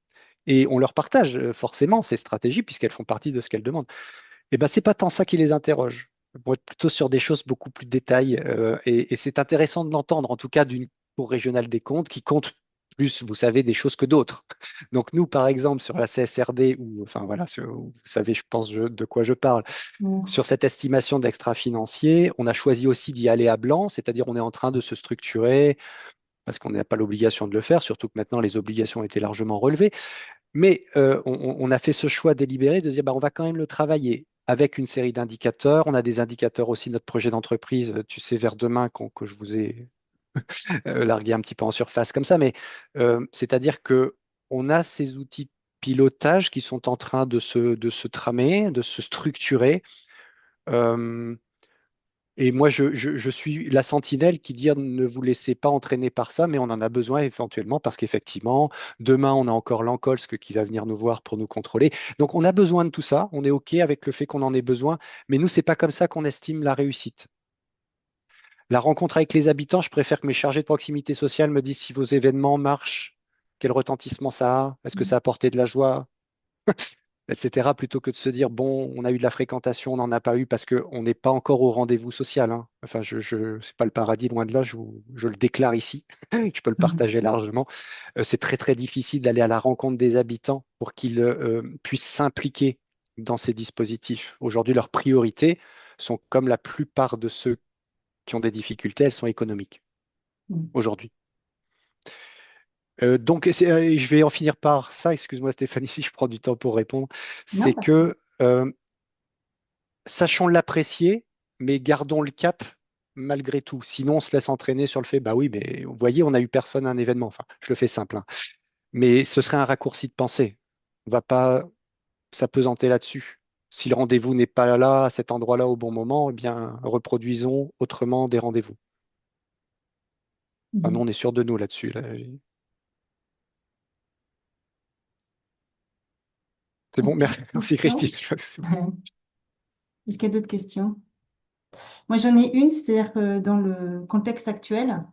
Et on leur partage forcément ces stratégies puisqu'elles font partie de ce qu'elles demandent. Eh ben, c'est pas tant ça qui les interroge. Ils vont être plutôt sur des choses beaucoup plus détaillées. Et c'est intéressant de l'entendre, en tout cas d'une Cour régionale des comptes qui compte plus, vous savez, des choses que d'autres. Donc nous, par exemple, sur la CSRD, ou enfin voilà, vous savez, je pense de quoi je parle, sur cette estimation d'extra-financier, on a choisi aussi d'y aller à blanc, c'est-à-dire on est en train de se structurer parce qu'on n'a pas l'obligation de le faire, surtout que maintenant les obligations étaient largement relevées. Mais on a fait ce choix délibéré de dire bah, on va quand même le travailler avec une série d'indicateurs. On a des indicateurs aussi de notre projet d'entreprise, tu sais, vers demain, que je vous ai largué un petit peu en surface comme ça. Mais c'est-à-dire que on a ces outils de pilotage qui sont en train de se tramer, de se structurer. Euh, et moi, je suis la sentinelle qui dit ne vous laissez pas entraîner par ça, mais on en a besoin éventuellement parce qu'effectivement, demain, on a encore l'Ancolsc qui va venir nous voir pour nous contrôler. Donc, on a besoin de tout ça. On est OK avec le fait qu'on en ait besoin, mais nous, c'est pas comme ça qu'on estime la réussite. La rencontre avec les habitants, je préfère que mes chargés de proximité sociale me disent si vos événements marchent, quel retentissement ça a, est-ce que ça a apporté de la joie, etc., plutôt que de se dire, bon, on a eu de la fréquentation, on n'en a pas eu parce qu'on n'est pas encore au rendez-vous social, hein. Enfin, c'est pas le paradis, loin de là, je le déclare ici, je peux le partager largement. C'est très, très difficile d'aller à la rencontre des habitants pour qu'ils puissent s'impliquer dans ces dispositifs. Aujourd'hui, leurs priorités sont, comme la plupart de ceux qui ont des difficultés, elles sont économiques, aujourd'hui. Donc, je vais en finir par ça, excuse-moi Stéphanie si je prends du temps pour répondre, Non, c'est que sachons l'apprécier, mais gardons le cap malgré tout. Sinon, on se laisse entraîner sur le fait, bah oui, mais vous voyez, on n'a eu personne à un événement. Enfin, je le fais simple, hein. Mais ce serait un raccourci de pensée. On va pas s'apesanter là-dessus. Si le rendez-vous n'est pas là, à cet endroit-là, au bon moment, eh bien, reproduisons autrement des rendez-vous. Enfin, nous, Mhm. on est sûr de nous là-dessus. Là. C'est Est-ce bon, qu'il y a merci, d'autres merci questions? Christine. C'est bon. Ouais. Est-ce qu'il y a d'autres questions? Moi, j'en ai une, c'est-à-dire que dans le contexte actuel,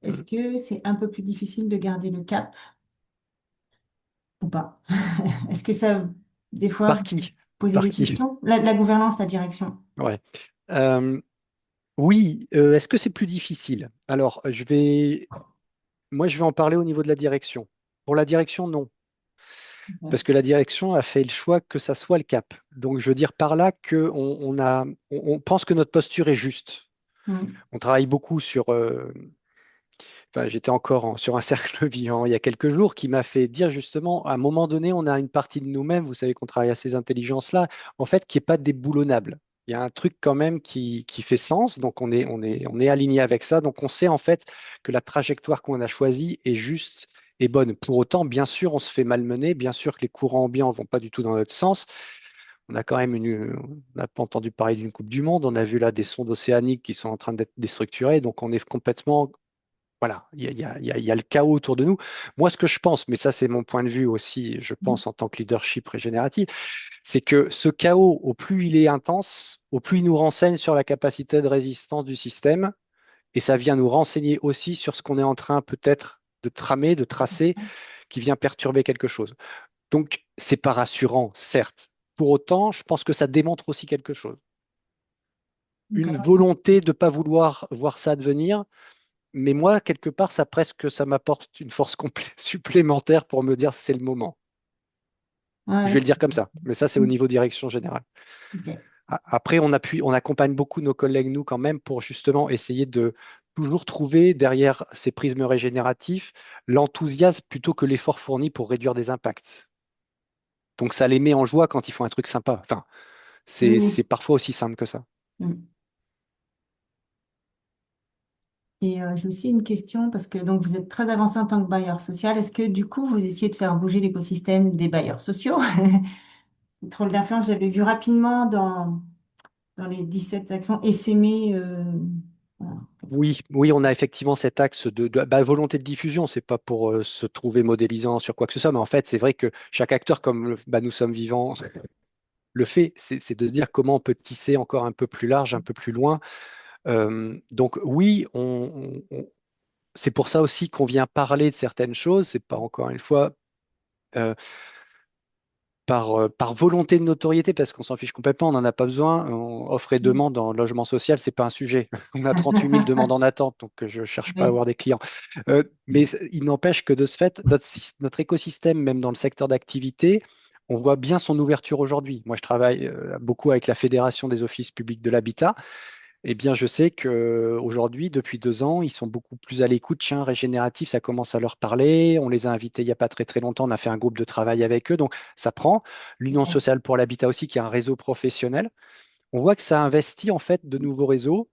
est-ce Mm. que c'est un peu plus difficile de garder le cap ou pas? Est-ce que ça, des fois, Par vous qui? posez Par des qui? questions? La gouvernance, la direction. Ouais. Euh, oui, est-ce que c'est plus difficile? Alors, moi, je vais en parler au niveau de la direction. Pour la direction, non. Ouais. Parce que la direction a fait le choix que ça soit le cap. Donc, je veux dire par là on pense que notre posture est juste. Mm. On travaille beaucoup sur. Enfin, j'étais encore sur un cercle vivant il y a quelques jours qui m'a fait dire justement, à un moment donné, on a une partie de nous-mêmes, vous savez qu'on travaille à ces intelligences-là, en fait, qui n'est pas déboulonnable. Il y a un truc quand même qui fait sens, donc on est aligné avec ça. Donc, on sait en fait que la trajectoire qu'on a choisie est juste et bonne. Pour autant, bien sûr, on se fait malmener, bien sûr que les courants ambiants ne vont pas du tout dans notre sens. On a quand même on n'a pas entendu parler d'une Coupe du Monde. On a vu là des sondes océaniques qui sont en train d'être déstructurées. Donc, on est complètement, voilà, il y a le chaos autour de nous. Moi, ce que je pense, mais ça, c'est mon point de vue aussi, je pense en tant que leadership régénératif, c'est que ce chaos, au plus il est intense, au plus il nous renseigne sur la capacité de résistance du système, et ça vient nous renseigner aussi sur ce qu'on est en train peut-être de tramer, de tracer, qui vient perturber quelque chose. Donc, c'est pas rassurant, certes. Pour autant, je pense que ça démontre aussi quelque chose. Ok. Une volonté de ne pas vouloir voir ça advenir, mais moi, quelque part, ça m'apporte une force supplémentaire pour me dire c'est le moment. Je Ouais, vais le dire comme ça, mais ça, c'est au niveau direction générale. ok. Après, on accompagne beaucoup nos collègues, nous, quand même, pour justement essayer de toujours trouver derrière ces prismes régénératifs l'enthousiasme plutôt que l'effort fourni pour réduire des impacts. Donc, ça les met en joie quand ils font un truc sympa. Enfin, Oui, c'est oui. parfois aussi simple que ça. Mm. Et j'ai aussi une question parce que donc vous êtes très avancé en tant que bailleur social. Est-ce que du coup vous essayez de faire bouger l'écosystème des bailleurs sociaux? Le rôle d'influence, j'avais vu rapidement dans les 17 actions essaimer. Voilà. Oui, oui, on a effectivement cet axe de volonté de diffusion. C'est pas pour se trouver modélisant sur quoi que ce soit, mais en fait, c'est vrai que chaque acteur, comme nous sommes vivants, le fait, c'est de se dire comment on peut tisser encore un peu plus large, un peu plus loin. Donc oui, c'est pour ça aussi qu'on vient parler de certaines choses. C'est pas encore une fois euh, par volonté de notoriété, parce qu'on s'en fiche complètement, on n'en a pas besoin. Offre et demande en logement social, c'est pas un sujet. On a 38 000 demandes en attente, donc je cherche pas à Oui, avoir des clients. Mais il n'empêche que de ce fait, notre écosystème, même dans le secteur d'activité, on voit bien son ouverture aujourd'hui. Moi, je travaille beaucoup avec la Fédération des offices publics de l'habitat. Eh bien, je sais qu'aujourd'hui, depuis 2 ans, ils sont beaucoup plus à l'écoute. Tiens, régénératif, ça commence à leur parler. On les a invités il n'y a pas très très longtemps. On a fait un groupe de travail avec eux. Donc, ça prend. L'Union ouais, sociale pour l'habitat aussi, qui est un réseau professionnel. On voit que ça investit en fait de nouveaux réseaux.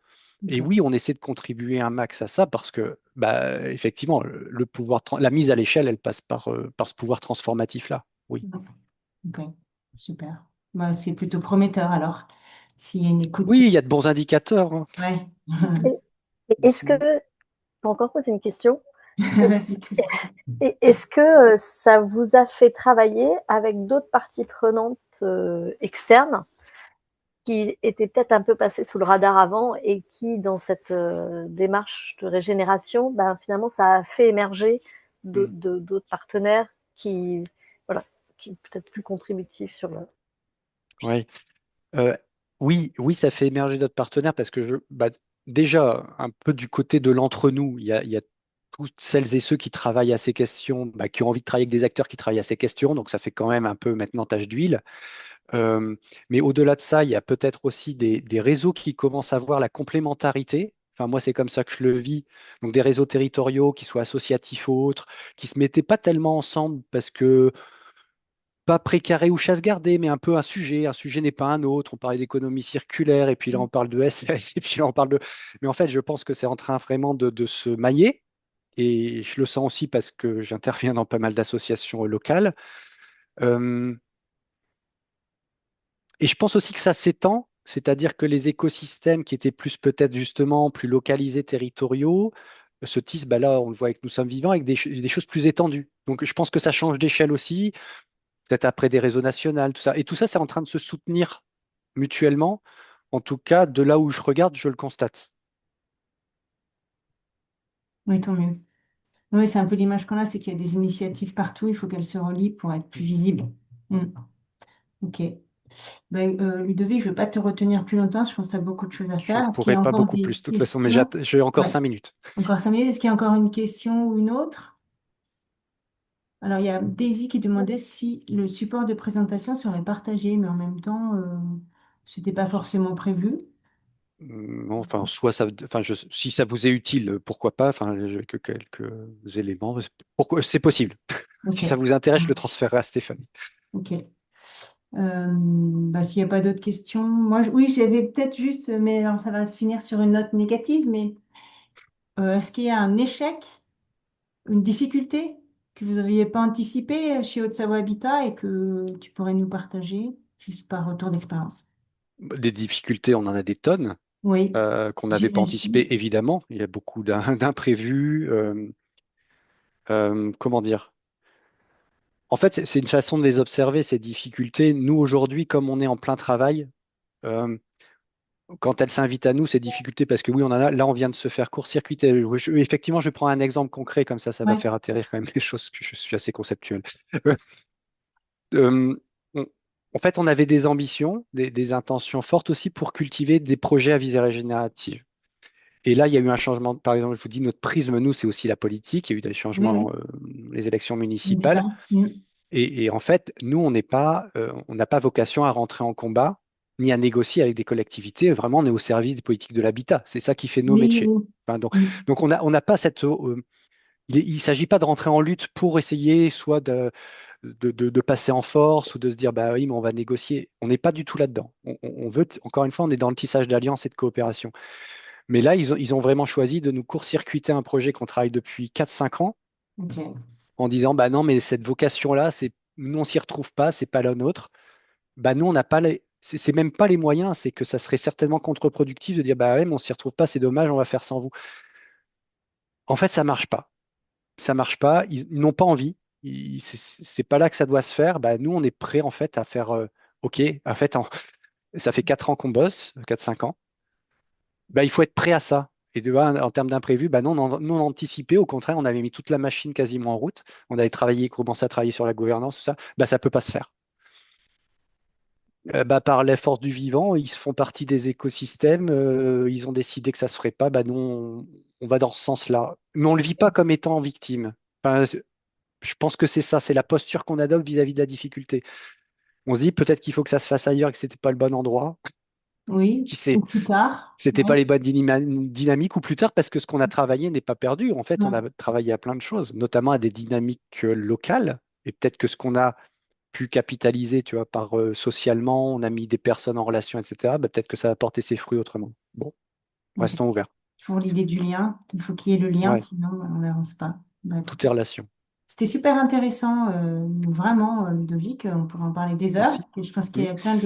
Et ok. oui, on essaie de contribuer un max à ça parce que, bah, effectivement, le pouvoir, la mise à l'échelle, elle passe par ce pouvoir transformatif-là. Oui. Ok, super. Bah, c'est plutôt prometteur alors. S'il y a une écoute. Oui, il y a de bons indicateurs, hein. Ouais. Et, et est-ce que, je peux encore poser une question? Vas-y, Christine. Et est-ce que ça vous a fait travailler avec d'autres parties prenantes externes qui étaient peut-être un peu passées sous le radar avant et qui, dans cette démarche de régénération, ben, finalement, ça a fait émerger Hmm. d'autres partenaires qui, voilà, qui peut-être plus contributifs sur le. Ouais. Euh, oui, oui, ça fait émerger d'autres partenaires parce que déjà, un peu du côté de l'entre-nous, il y a toutes celles et ceux qui travaillent à ces questions, qui ont envie de travailler avec des acteurs qui travaillent à ces questions, donc ça fait quand même un peu maintenant tache d'huile. Mais au-delà de ça, il y a peut-être aussi des réseaux qui commencent à voir la complémentarité. Enfin, moi, c'est comme ça que je le vis. Donc, des réseaux territoriaux qui soient associatifs ou autres, qui se mettaient pas tellement ensemble parce que pas précaré ou chasse gardée, mais un peu un sujet. Un sujet n'est pas un autre. On parlait d'économie circulaire, et puis là, on parle de SS, et puis là, on parle de. Mais en fait, je pense que c'est en train vraiment de se mailler. Et je le sens aussi parce que j'interviens dans pas mal d'associations locales. Euh, et je pense aussi que ça s'étend, c'est-à-dire que les écosystèmes qui étaient plus peut-être justement plus localisés, territoriaux, se tisse, bah là, on le voit avec Nous sommes vivants, avec des choses plus étendues. Donc, je pense que ça change d'échelle aussi, peut-être après des réseaux nationaux, tout ça. Et tout ça, c'est en train de se soutenir mutuellement. En tout cas, de là où je regarde, je le constate. Oui, tant mieux. Oui, c'est un peu l'image qu'on a, c'est qu'il y a des initiatives partout, il faut qu'elles se relient pour être plus visibles. Mm. Ok. Ben, Ludovic, je ne vais pas te retenir plus longtemps, je pense que tu as beaucoup de choses à Je faire. Est-ce qu'il y pourrais a pas encore beaucoup des plus, de toute façon, mais questions? j'ai encore Ouais, 5 minutes. encore 5 minutes. Est-ce qu'il y a encore une question ou une autre? Alors, il y a Daisy qui demandait si le support de présentation serait partagé, mais en même temps, ce n'était pas forcément prévu. Bon, enfin, si ça vous est utile, pourquoi pas? Enfin, j'ai que quelques éléments. Pourquoi c'est possible. Ok, Si ça vous intéresse, je le transférerai à Stéphanie. ok. Bah, s'il n'y a pas d'autres questions, moi, oui, j'avais peut-être juste, mais alors ça va finir sur une note négative, mais est-ce qu'il y a un échec, une difficulté que vous n'aviez pas anticipé chez Haute-Savoie Habitat et que tu pourrais nous partager, juste par retour d'expérience? Des difficultés, on en a des tonnes Oui, qu'on n'avait pas j'imagine. anticipées, évidemment. Il y a beaucoup d'imprévus. Comment dire? En fait, c'est une façon de les observer, ces difficultés. Nous, aujourd'hui, comme on est en plein travail, euh, quand elles s'invitent à nous, ces difficultés, parce que oui, on en a, là, on vient de se faire court-circuiter. Effectivement, je vais prendre un exemple concret, comme ça va Ouais, faire atterrir quand même les choses, que je suis assez conceptuel. Euh, on- En fait, on avait des ambitions, des intentions fortes aussi pour cultiver des projets à visée régénérative. Et là, il y a eu un changement. Par exemple, je vous dis, notre prisme, nous, c'est aussi la politique. Il y a eu des oui, changements, oui, les élections n'hésite municipales. pas. Mm. Et en fait, nous, on n'a pas vocation à rentrer en combat ni à négocier avec des collectivités. Vraiment, on est au service des politiques de l'habitat. C'est ça qui fait nos Oui, métiers. oui. Enfin, donc, Mm. donc on n'a pas cette. Il ne s'agit pas de rentrer en lutte pour essayer soit de passer en force ou de se dire, bah oui, mais on va négocier. On n'est pas du tout là-dedans. On veut, encore une fois, on est dans le tissage d'alliances et de coopération. Mais là, ils ont vraiment choisi de nous court-circuiter un projet qu'on travaille depuis 4 5 ans Ok. en disant, bah non, mais cette vocation-là, nous, on s'y retrouve pas, c'est pas la nôtre. Bah nous, on n'a pas c'est même pas les moyens, c'est que ça serait certainement contre-productif de dire, bah ouais, mais on s'y retrouve pas, c'est dommage, on va faire sans vous. En fait, ça marche pas. Ça marche pas, ils n'ont pas envie. C'est pas là que ça doit se faire. Bah, nous, on est prêt en fait à faire OK. En fait, ça fait 4 ans qu'on bosse, 4 5 ans. Bah, il faut être prêt à ça. Et en termes d'imprévu, bah, non, non anticipé. Au contraire, on avait mis toute la machine quasiment en route. On avait commencé à travailler sur la gouvernance, tout ça. Bah, ça peut pas se faire. Bah, par la force du vivant, ils font partie des écosystèmes. Ils ont décidé que ça se ferait pas. Bah, nous, on va dans ce sens-là. Mais on le vit pas comme étant victime. Enfin, je pense que c'est ça, c'est la posture qu'on adopte vis-à-vis de la difficulté. On se dit peut-être qu'il faut que ça se fasse ailleurs et que c'était pas le bon endroit, Oui, qui sait, ou plus tard. c'était pas Ouais. les bonnes dynamiques ou plus tard parce que ce qu'on a travaillé n'est pas perdu. En fait, on Ouais. a travaillé à plein de choses, notamment à des dynamiques locales. Et peut-être que ce qu'on a pu capitaliser, tu vois, par socialement, on a mis des personnes en relation, etc. Bah, peut-être que ça va porter ses fruits autrement. Bon, Ok. restons ouverts. Toujours l'idée du lien. Il faut qu'il y ait le lien, Ouais, sinon on n'avance pas. Bah, tout est écoutez, relation. c'était super intéressant, vraiment, Ludovic. On pourrait en parler des heures. Merci. Et je pense qu'il Mm. y a plein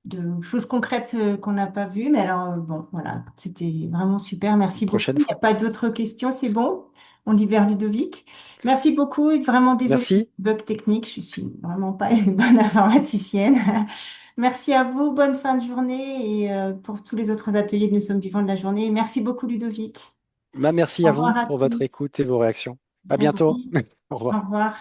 de choses concrètes qu'on n'a pas vues. Mais alors, bon, voilà, c'était vraiment super. Une Merci beaucoup. prochaine Il n'y a fois. pas d'autres questions, c'est bon. On libère Ludovic. Merci beaucoup. Et vraiment désolée du Merci. bug technique. Je suis vraiment pas une bonne informaticienne. Merci à vous. Bonne fin de journée et pour tous les autres ateliers de Nous sommes vivants de la journée. Merci beaucoup, Ludovic. Merci Au à revoir vous à pour votre tous. écoute et vos réactions. À bientôt. Merci. Au Au revoir. revoir.